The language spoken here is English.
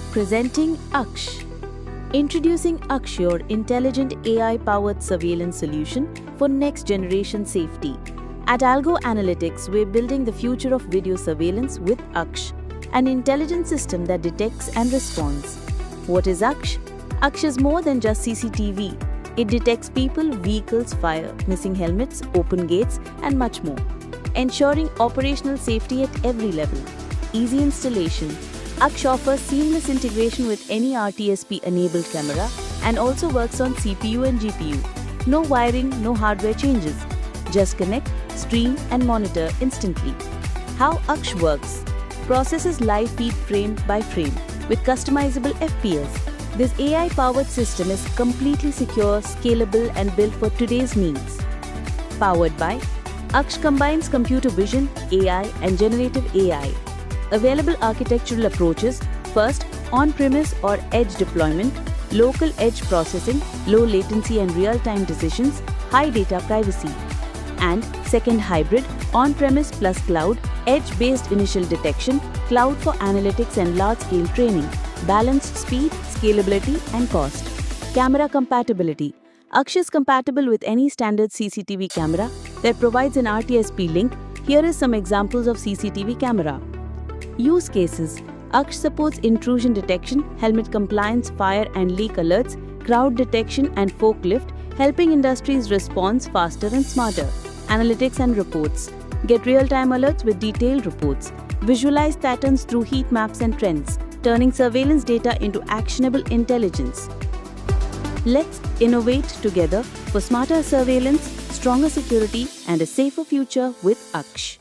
Presenting Aksha. Introducing Aksha, your intelligent AI-powered surveillance solution for next-generation safety. At Algo Analytics, we're building the future of video surveillance with Aksha, an intelligent system that detects and responds. What is Aksha? Aksha is more than just CCTV. It detects people, vehicles, fire, missing helmets, open gates, and much more, ensuring operational safety at every level. Easy installation. Aksha offers seamless integration with any RTSP-enabled camera and also works on CPU and GPU. No wiring, no hardware changes. Just connect, stream, and monitor instantly. How Aksha works? Processes live feed frame by frame with customizable FPS. This AI-powered system is completely secure, scalable, and built for today's needs. Powered by Aksha combines computer vision, AI, and generative AI. Available architectural approaches: first, on-premise or edge deployment, local edge processing, low latency and real-time decisions, high data privacy. And second, hybrid, on-premise plus cloud, edge-based initial detection, cloud for analytics and large-scale training, balanced speed, scalability, and cost. Camera compatibility. Aksha is compatible with any standard CCTV camera that provides an RTSP link. Here is some examples of CCTV camera. Use cases. Aksha supports intrusion detection, helmet compliance, fire and leak alerts, crowd detection and forklift, helping industries respond faster and smarter. Analytics and reports. Get real-time alerts with detailed reports. Visualize patterns through heat maps and trends, turning surveillance data into actionable intelligence. Let's innovate together for smarter surveillance, stronger security, and a safer future with Aksha.